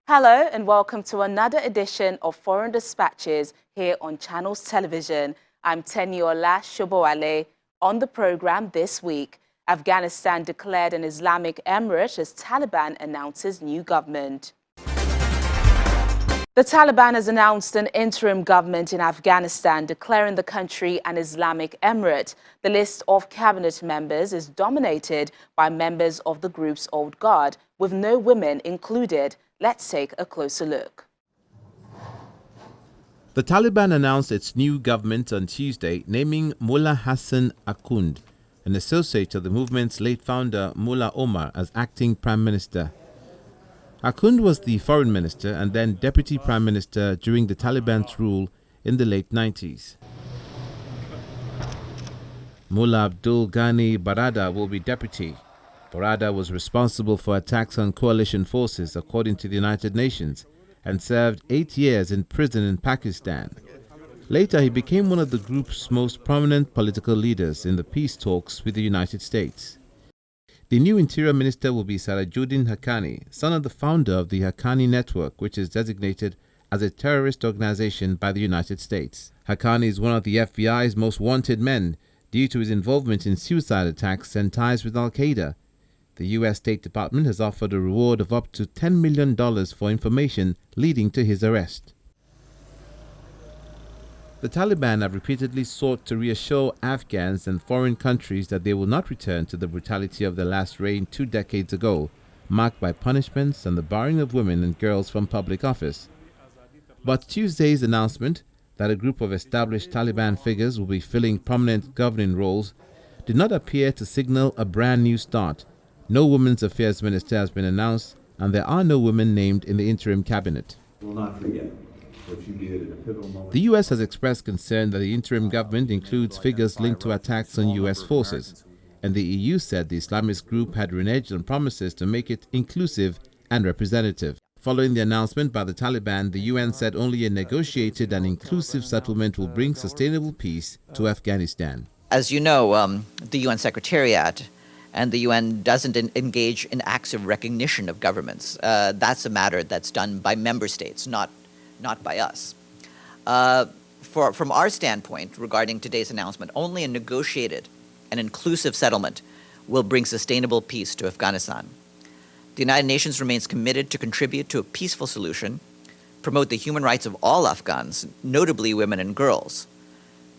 Hello and welcome to another edition of Foreign Dispatches here on Channels Television. I'm Teniola Shobowale. On the program this week, Afghanistan declared an Islamic emirate as Taliban announces new government. The Taliban has announced an interim government in Afghanistan, declaring the country an Islamic emirate. The list of cabinet members is dominated by members of the group's old guard, with no women included. Let's take a closer look. The Taliban announced its new government on Tuesday, naming Mullah Hassan Akhund, an associate of the movement's late founder Mullah Omar, as acting prime minister. Akhund was the foreign minister and then deputy prime minister during the Taliban's rule in the late 90s. Mullah Abdul Ghani Barada will be deputy. Barada was responsible for attacks on coalition forces, according to the United Nations, and served 8 years in prison in Pakistan. Later, he became one of the group's most prominent political leaders in the peace talks with the United States. The new interior minister will be Sirajuddin Haqqani, son of the founder of the Haqqani Network, which is designated as a terrorist organization by the United States. Haqqani is one of the FBI's most wanted men due to his involvement in suicide attacks and ties with Al-Qaeda. The U.S. State Department has offered a reward of up to $10 million for information leading to his arrest. The Taliban have repeatedly sought to reassure Afghans and foreign countries that they will not return to the brutality of their last reign 2 decades ago, marked by punishments and the barring of women and girls from public office. But Tuesday's announcement that a group of established Taliban figures will be filling prominent governing roles did not appear to signal a brand new start. No Women's Affairs Minister has been announced, and there are no women named in the interim cabinet. Will not forget what you did in a pivotal moment. The U.S. has expressed concern that the interim government includes figures linked to attacks on U.S. forces, and the EU said the Islamist group had reneged on promises to make it inclusive and representative. Following the announcement by the Taliban, the UN said only a negotiated and inclusive settlement will bring sustainable peace to Afghanistan. As you know, the UN Secretariat and the UN doesn't engage in acts of recognition of governments. That's a matter that's done by member states, not by us. From our standpoint regarding today's announcement, only a negotiated and inclusive settlement will bring sustainable peace to Afghanistan. The United Nations remains committed to contribute to a peaceful solution, promote the human rights of all Afghans, notably women and girls,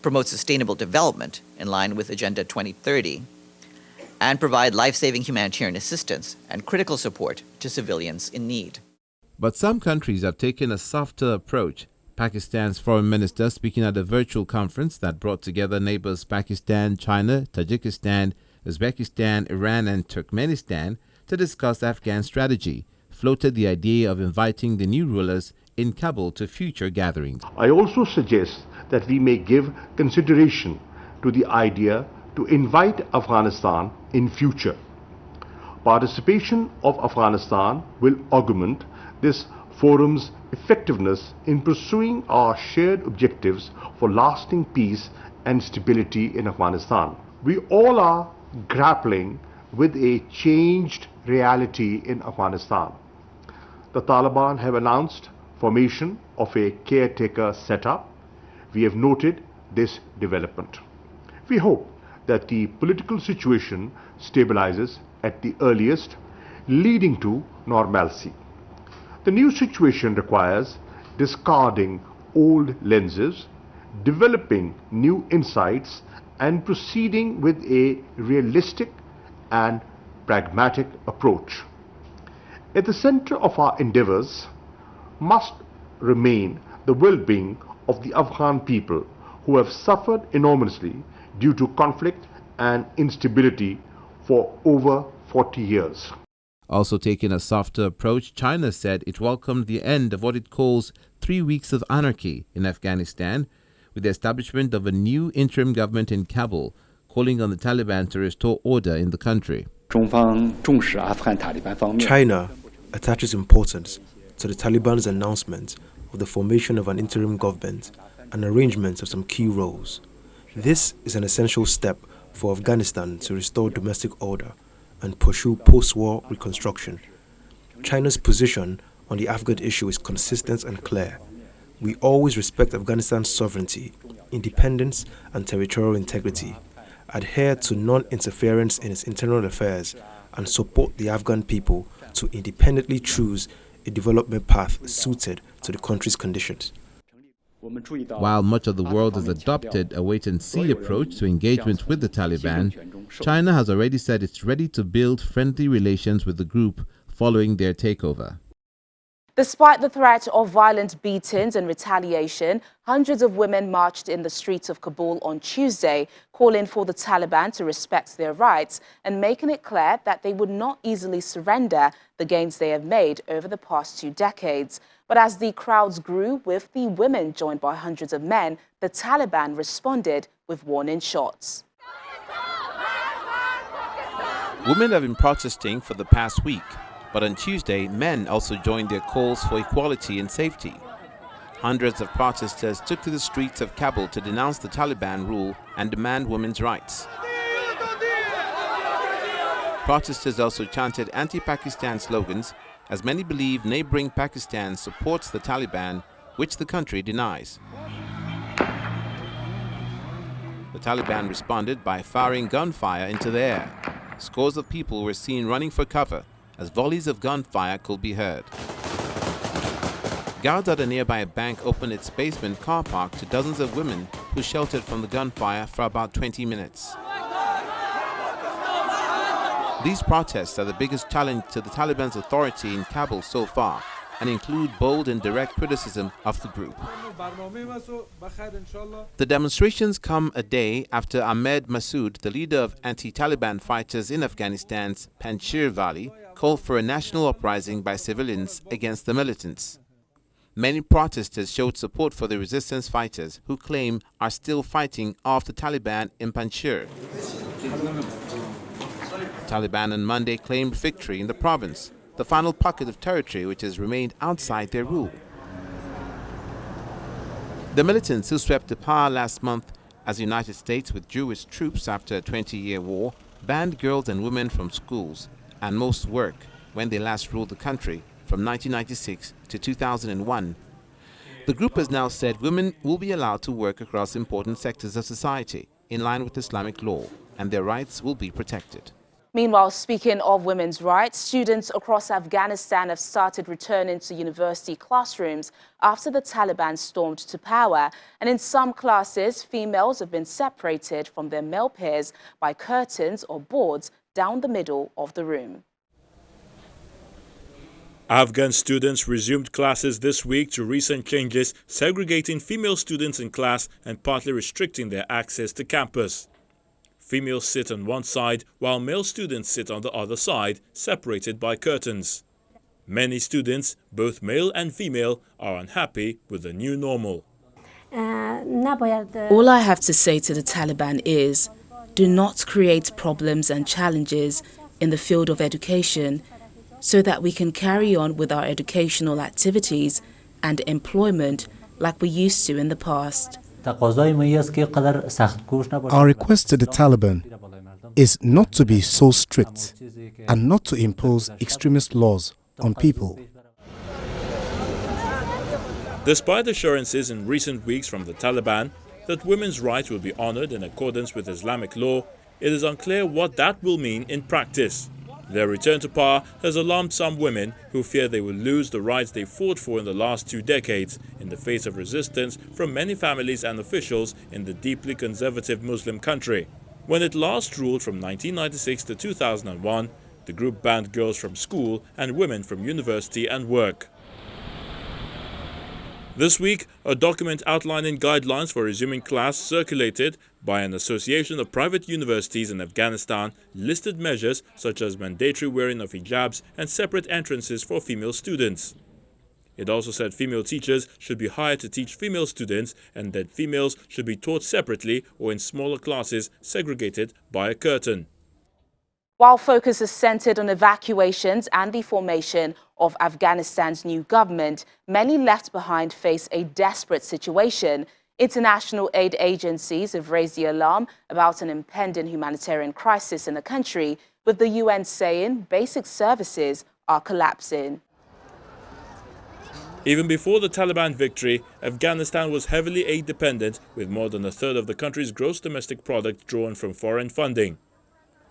promote sustainable development in line with Agenda 2030, and provide life-saving humanitarian assistance and critical support to civilians in need. But some countries have taken a softer approach. Pakistan's foreign minister, speaking at a virtual conference that brought together neighbors Pakistan, China, Tajikistan, Uzbekistan, Iran, and Turkmenistan to discuss Afghan strategy, floated the idea of inviting the new rulers in Kabul to future gatherings. I also suggest that we may give consideration to the idea to invite Afghanistan in future. Participation of Afghanistan will augment this forum's effectiveness in pursuing our shared objectives for lasting peace and stability in Afghanistan. We all are grappling with a changed reality in Afghanistan. The Taliban have announced formation of a caretaker setup. We have noted this development. We hope that the political situation stabilizes at the earliest, leading to normalcy. The new situation requires discarding old lenses, developing new insights, and proceeding with a realistic and pragmatic approach. At the center of our endeavors must remain the well-being of the Afghan people, who have suffered enormously due to conflict and instability for over 40 years. Also taking a softer approach, China said it welcomed the end of what it calls 3 weeks of anarchy in Afghanistan, with the establishment of a new interim government in Kabul, calling on the Taliban to restore order in the country. China attaches importance to the Taliban's announcement of the formation of an interim government and arrangement of some key roles. This is an essential step for Afghanistan to restore domestic order and pursue post-war reconstruction. China's position on the Afghan issue is consistent and clear. We always respect Afghanistan's sovereignty, independence, and territorial integrity, adhere to non-interference in its internal affairs, and support the Afghan people to independently choose a development path suited to the country's conditions. While much of the world has adopted a wait-and-see approach to engagement with the Taliban, China has already said it's ready to build friendly relations with the group following their takeover. Despite the threat of violent beatings and retaliation, hundreds of women marched in the streets of Kabul on Tuesday, calling for the Taliban to respect their rights and making it clear that they would not easily surrender the gains they have made over the past 2 decades. But as the crowds grew, with the women joined by hundreds of men, the Taliban responded with warning shots. Women have been protesting for the past week, but on Tuesday, men also joined their calls for equality and safety. Hundreds of protesters took to the streets of Kabul to denounce the Taliban rule and demand women's rights. Protesters also chanted anti-Pakistan slogans, as many believe neighboring Pakistan supports the Taliban, which the country denies. The Taliban responded by firing gunfire into the air. Scores of people were seen running for cover as volleys of gunfire could be heard. Guards at a nearby bank opened its basement car park to dozens of women who sheltered from the gunfire for about 20 minutes. These protests are the biggest challenge to the Taliban's authority in Kabul so far and include bold and direct criticism of the group. The demonstrations come a day after Ahmed Massoud, the leader of anti-Taliban fighters in Afghanistan's Panjshir Valley, called for a national uprising by civilians against the militants. Many protesters showed support for the resistance fighters who claim are still fighting off the Taliban in Panjshir. Taliban on Monday claimed victory in the province, the final pocket of territory which has remained outside their rule. The militants who swept to power last month as the United States withdrew its troops after a 20-year war banned girls and women from schools and most work when they last ruled the country from 1996 to 2001. The group has now said women will be allowed to work across important sectors of society in line with Islamic law and their rights will be protected. Meanwhile, speaking of women's rights, students across Afghanistan have started returning to university classrooms after the Taliban stormed to power. And in some classes, females have been separated from their male peers by curtains or boards down the middle of the room. Afghan students resumed classes this week to recent changes segregating female students in class and partly restricting their access to campus. Females sit on one side while male students sit on the other side, separated by curtains. Many students, both male and female, are unhappy with the new normal. All I have to say to the Taliban is, do not create problems and challenges in the field of education so that we can carry on with our educational activities and employment like we used to in the past. Our request to the Taliban is not to be so strict and not to impose extremist laws on people. Despite assurances in recent weeks from the Taliban that women's rights will be honored in accordance with Islamic law, it is unclear what that will mean in practice. Their return to power has alarmed some women who fear they will lose the rights they fought for in the last 2 decades in the face of resistance from many families and officials in the deeply conservative Muslim country. When it last ruled from 1996 to 2001, the group banned girls from school and women from university and work. This week, a document outlining guidelines for resuming class circulated by an association of private universities in Afghanistan listed measures such as mandatory wearing of hijabs and separate entrances for female students. It also said female teachers should be hired to teach female students and that females should be taught separately or in smaller classes segregated by a curtain. While focus is centered on evacuations and the formation of Afghanistan's new government, many left behind face a desperate situation. International aid agencies have raised the alarm about an impending humanitarian crisis in the country, with the UN saying basic services are collapsing. Even before the Taliban victory, Afghanistan was heavily aid dependent, with more than a third of the country's gross domestic product drawn from foreign funding.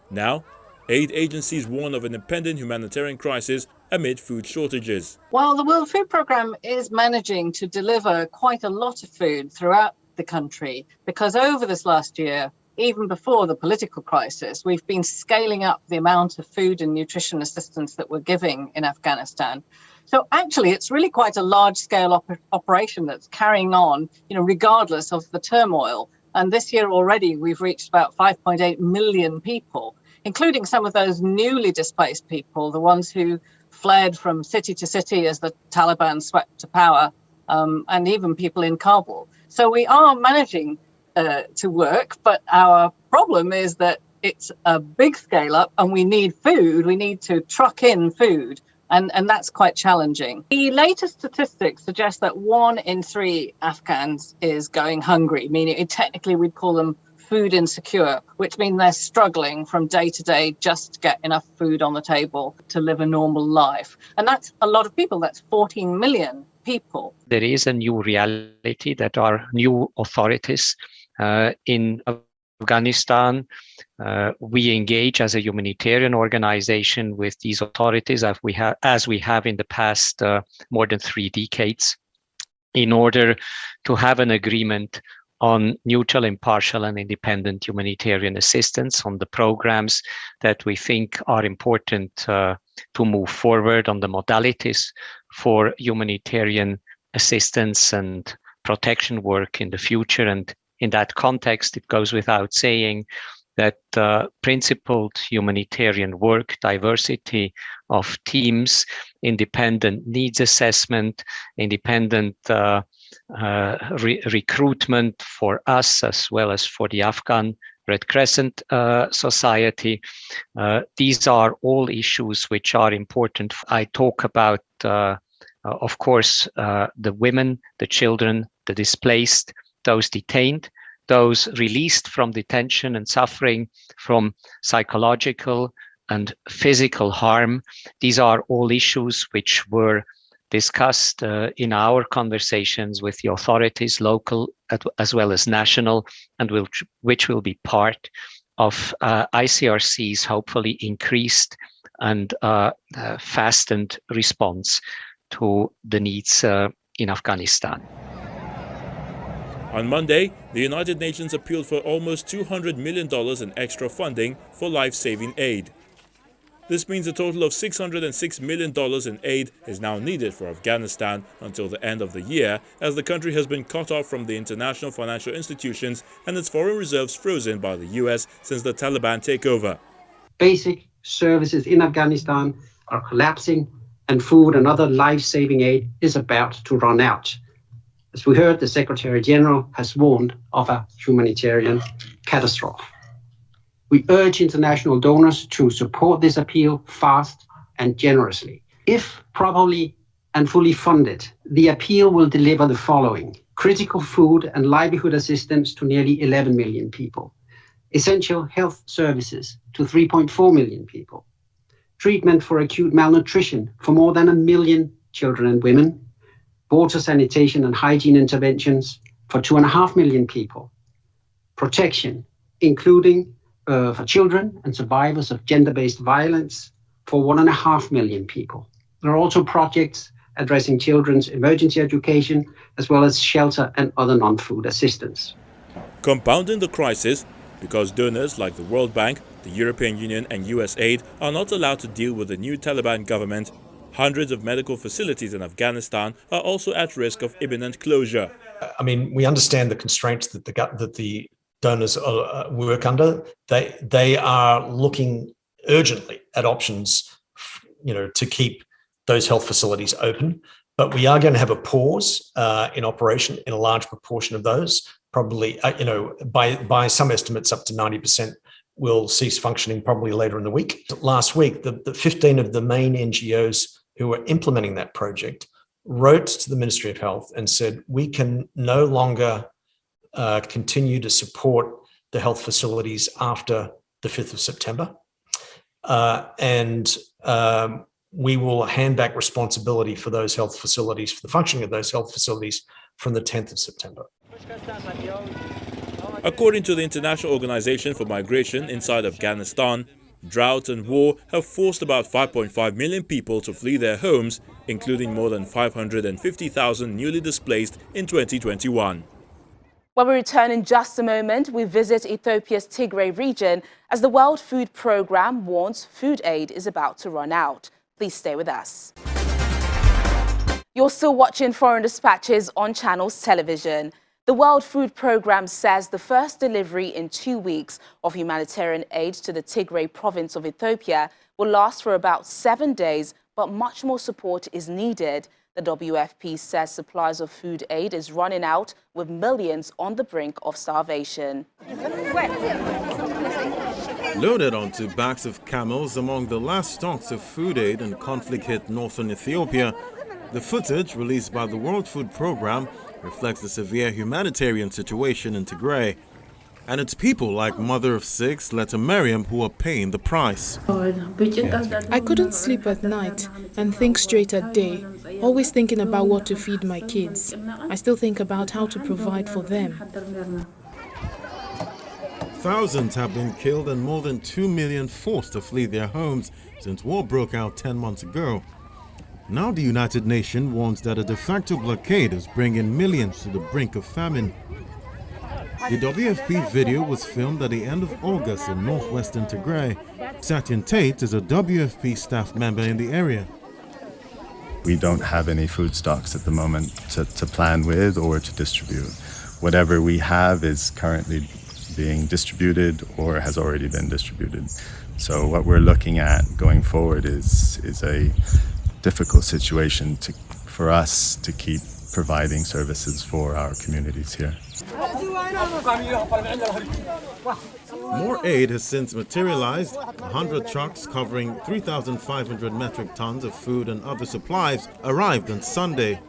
Now, aid agencies warn of an impending humanitarian crisis amid food shortages. Well, the World Food Programme is managing to deliver quite a lot of food throughout the country, because over this last year, even before the political crisis, we've been scaling up the amount of food and nutrition assistance that we're giving in Afghanistan. So actually, it's really quite a large-scale operation that's carrying on, regardless of the turmoil. And this year already, we've reached about 5.8 million people, including some of those newly displaced people, the ones who fled from city to city as the Taliban swept to power, and even people in Kabul. So we are managing to work, but our problem is that it's a big scale up and we need food. We need to truck in food. And that's quite challenging. The latest statistics suggest that 1 in 3 Afghans is going hungry, meaning technically we'd call them food insecure, which means they're struggling from day to day just to get enough food on the table to live a normal life. And that's a lot of people. That's 14 million people. There is a new reality that our new authorities in Afghanistan, we engage as a humanitarian organization with these authorities as we have in the past more than 3 decades, in order to have an agreement on neutral, impartial, and independent humanitarian assistance, on the programs that we think are important to move forward, on the modalities for humanitarian assistance and protection work in the future. And in that context, it goes without saying that principled humanitarian work, diversity of teams, independent needs assessment, independent recruitment for us as well as for the Afghan Red Crescent Society. These are all issues which are important. I talk about, of course, the women, the children, the displaced, those detained, those released from detention and suffering from psychological and physical harm. These are all issues which were discussed in our conversations with the authorities, local as well as national, and which will be part of ICRC's hopefully increased and fastened response to the needs in Afghanistan. On Monday, the United Nations appealed for almost $200 million in extra funding for life-saving aid. This means a total of $606 million in aid is now needed for Afghanistan until the end of the year, as the country has been cut off from the international financial institutions and its foreign reserves frozen by the US since the Taliban takeover. Basic services in Afghanistan are collapsing, and food and other life-saving aid is about to run out. As we heard, the Secretary General has warned of a humanitarian catastrophe. We urge international donors to support this appeal fast and generously. If properly and fully funded, the appeal will deliver the following: critical food and livelihood assistance to nearly 11 million people, essential health services to 3.4 million people, treatment for acute malnutrition for more than 1 million children and women, water, sanitation and hygiene interventions for 2.5 million people, protection, including for children and survivors of gender-based violence for 1.5 million people. There are also projects addressing children's emergency education, as well as shelter and other non-food assistance. Compounding the crisis, because donors like the World Bank, the European Union and USAID are not allowed to deal with the new Taliban government, hundreds of medical facilities in Afghanistan are also at risk of imminent closure. I mean, we understand the constraints that the donors work under. They are looking urgently at options, to keep those health facilities open. But we are going to have a pause in operation in a large proportion of those. Probably, by some estimates, up to 90% will cease functioning probably later in the week. Last week, the 15 of the main NGOs who were implementing that project wrote to the Ministry of Health and said, we can no longer continue to support the health facilities after the 5th of September. we will hand back responsibility for those health facilities, for the functioning of those health facilities from the 10th of September. According to the International Organization for Migration inside Afghanistan, drought and war have forced about 5.5 million people to flee their homes, including more than 550,000 newly displaced in 2021. When we return in just a moment, we visit Ethiopia's Tigray region as the World Food Programme warns food aid is about to run out. Please stay with us. You're still watching Foreign Dispatches on Channels Television. The World Food Programme says the first delivery in 2 weeks of humanitarian aid to the Tigray province of Ethiopia will last for about 7 days, but much more support is needed. The WFP says supplies of food aid is running out, with millions on the brink of starvation. Loaded onto backs of camels among the last stocks of food aid in conflict-hit northern Ethiopia, the footage released by the World Food Programme reflects the severe humanitarian situation in Tigray. And it's people like Mother of Six, Letta Mariam, who are paying the price. I couldn't sleep at night and think straight at day, always thinking about what to feed my kids. I still think about how to provide for them. Thousands have been killed and more than 2 million forced to flee their homes since war broke out 10 months ago. Now the United Nations warns that a de facto blockade is bringing millions to the brink of famine. The WFP video was filmed at the end of August in northwestern Tigray. Satyan Tate is a WFP staff member in the area. We don't have any food stocks at the moment to plan with or to distribute. Whatever we have is currently being distributed or has already been distributed. So what we're looking at going forward is a difficult situation for us to keep providing services for our communities here. More aid has since materialized. 100 trucks covering 3,500 metric tons of food and other supplies arrived on Sunday.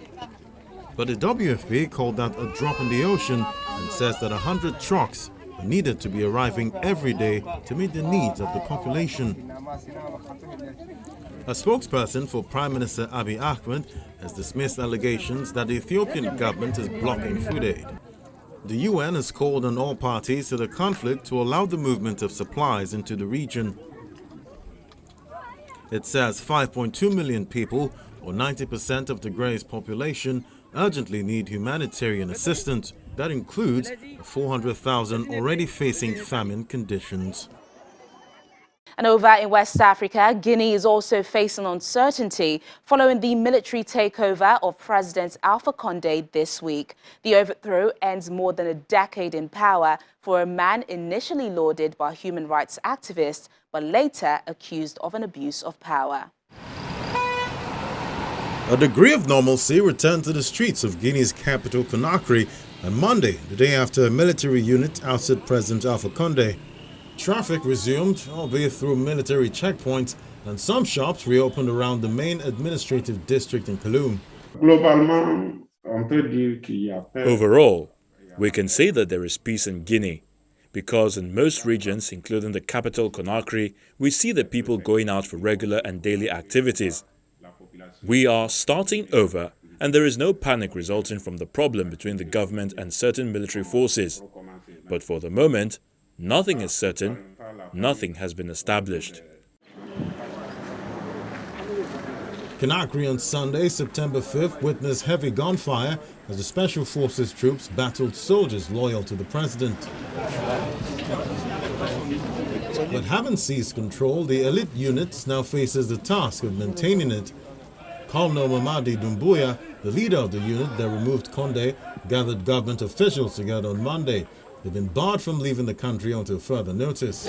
But the WFP called that a drop in the ocean and says that 100 trucks are needed to be arriving every day to meet the needs of the population. A spokesperson for Prime Minister Abiy Ahmed has dismissed allegations that the Ethiopian government is blocking food aid. The UN has called on all parties to the conflict to allow the movement of supplies into the region. It says 5.2 million people, or 90% of Tigray's population, urgently need humanitarian assistance. That includes 400,000 already facing famine conditions. And over in West Africa, Guinea is also facing uncertainty following the military takeover of President Alpha Condé this week. The overthrow ends more than a decade in power for a man initially lauded by human rights activists, but later accused of an abuse of power. A degree of normalcy returned to the streets of Guinea's capital, Conakry, on Monday, the day after a military unit ousted President Alpha Condé. Traffic resumed, albeit through military checkpoints, and some shops reopened around the main administrative district in Kaloum. Overall, we can say that there is peace in Guinea, because in most regions, including the capital Conakry, we see the people going out for regular and daily activities. We are starting over, and there is no panic resulting from the problem between the government and certain military forces. But for the moment, nothing is certain, nothing has been established. Conakry on Sunday, September 5th, witnessed heavy gunfire as the Special Forces troops battled soldiers loyal to the president. But having seized control, the elite unit now faces the task of maintaining it. Colonel Mamadi Doumbouya, the leader of the unit that removed Condé, gathered government officials together on Monday. They've been barred from leaving the country until further notice.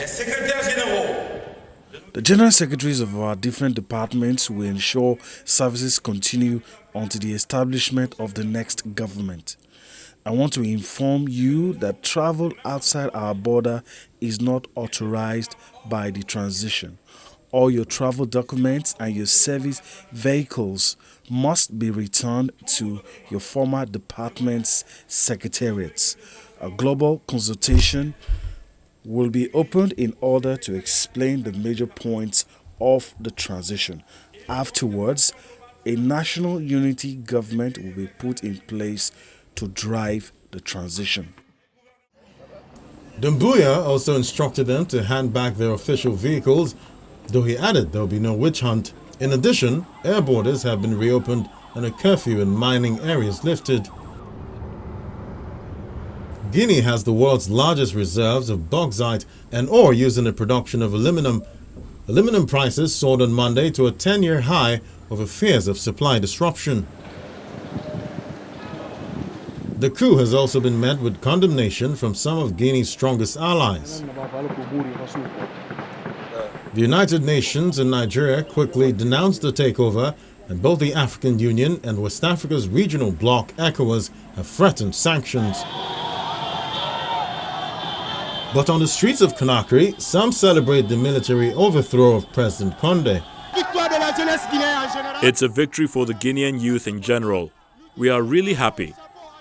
The General Secretaries of our different departments will ensure services continue until the establishment of the next government. I want to inform you that travel outside our border is not authorized by the transition. All your travel documents and your service vehicles must be returned to your former department's secretariats. A global consultation will be opened in order to explain the major points of the transition. Afterwards, a national unity government will be put in place to drive the transition. Doumbouya also instructed them to hand back their official vehicles, though he added there will be no witch hunt. In addition, air borders have been reopened and a curfew in mining areas lifted. Guinea has the world's largest reserves of bauxite and ore used in the production of aluminum. Aluminum prices soared on Monday to a 10-year high over fears of supply disruption. The coup has also been met with condemnation from some of Guinea's strongest allies. The United Nations and Nigeria quickly denounced the takeover, and both the African Union and West Africa's regional bloc, ECOWAS, have threatened sanctions. But on the streets of Conakry, some celebrate the military overthrow of President Condé. It's a victory for the Guinean youth in general. We are really happy.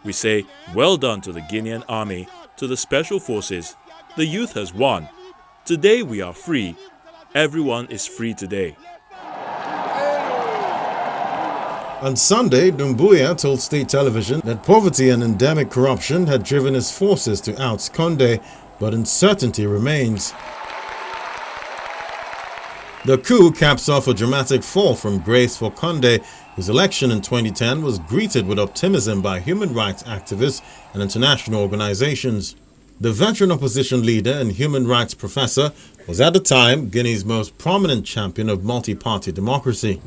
We say, well done to the Guinean army, to the special forces. The youth has won. Today we are free. Everyone is free today. On Sunday, Doumbouya told state television that poverty and endemic corruption had driven his forces to oust Condé, but uncertainty remains. The coup caps off a dramatic fall from grace for Condé, whose election in 2010 was greeted with optimism by human rights activists and international organizations. The veteran opposition leader and human rights professor was at the time Guinea's most prominent champion of multi-party democracy.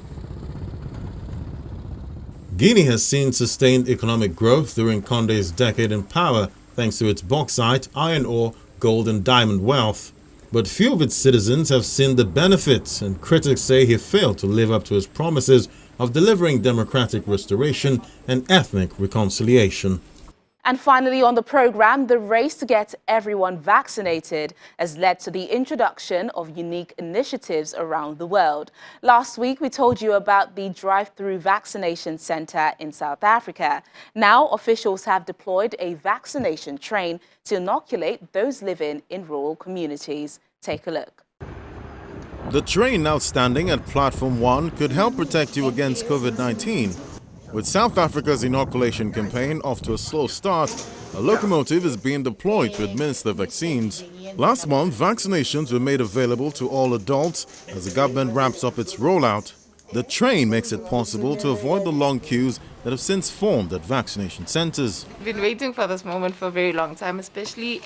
Guinea has seen sustained economic growth during Condé's decade in power, thanks to its bauxite, iron ore, gold and diamond wealth. But few of its citizens have seen the benefits, and critics say he failed to live up to his promises of delivering democratic restoration and ethnic reconciliation. And finally on the program, the race to get everyone vaccinated has led to the introduction of unique initiatives around the world. Last week, we told you about the drive-through vaccination center in South Africa. Now, officials have deployed a vaccination train to inoculate those living in rural communities. Take a look. The train now standing at Platform 1 could help protect you against COVID-19. With South Africa's inoculation campaign off to a slow start, a locomotive is being deployed to administer vaccines. Last month, vaccinations were made available to all adults as the government ramps up its rollout. The train makes it possible to avoid the long queues that have since formed at vaccination centers. We've been waiting for this moment for a very long time, especially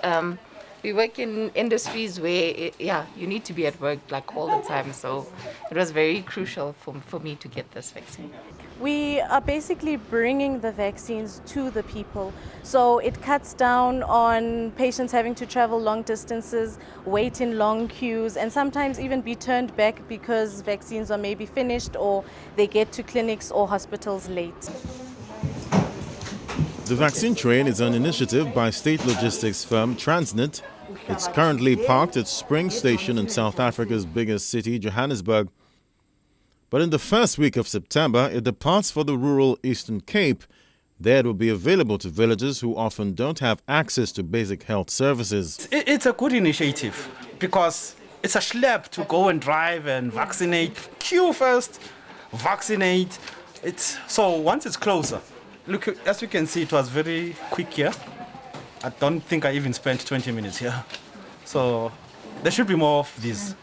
we work in industries where, you need to be at work like all the time. So it was very crucial for me to get this vaccine. We are basically bringing the vaccines to the people. So it cuts down on patients having to travel long distances, wait in long queues, and sometimes even be turned back because vaccines are maybe finished or they get to clinics or hospitals late. The vaccine train is an initiative by state logistics firm Transnet. It's currently parked at Spring Station in South Africa's biggest city, Johannesburg. But in the first week of September, it departs for the rural Eastern Cape. There it will be available to villagers who often don't have access to basic health services. It's a good initiative because it's a schlep to go and drive and vaccinate. Queue first, vaccinate. So once it's closer, look, as you can see, it was very quick here. I don't think I even spent 20 minutes here. So there should be more of these.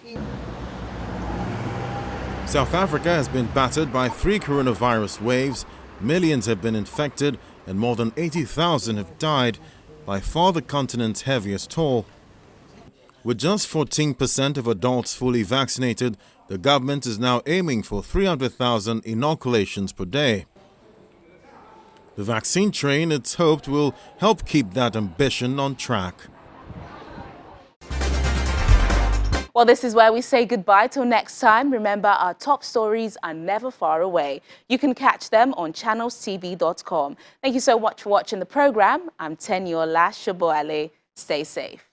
South Africa has been battered by 3 coronavirus waves. Millions have been infected and more than 80,000 have died, by far the continent's heaviest toll. With just 14% of adults fully vaccinated, the government is now aiming for 300,000 inoculations per day. The vaccine train, it's hoped, will help keep that ambition on track. Well, this is where we say goodbye till next time. Remember, our top stories are never far away. You can catch them on channelstv.com. Thank you so much for watching the program. I'm Tenyola Shoboale. Stay safe.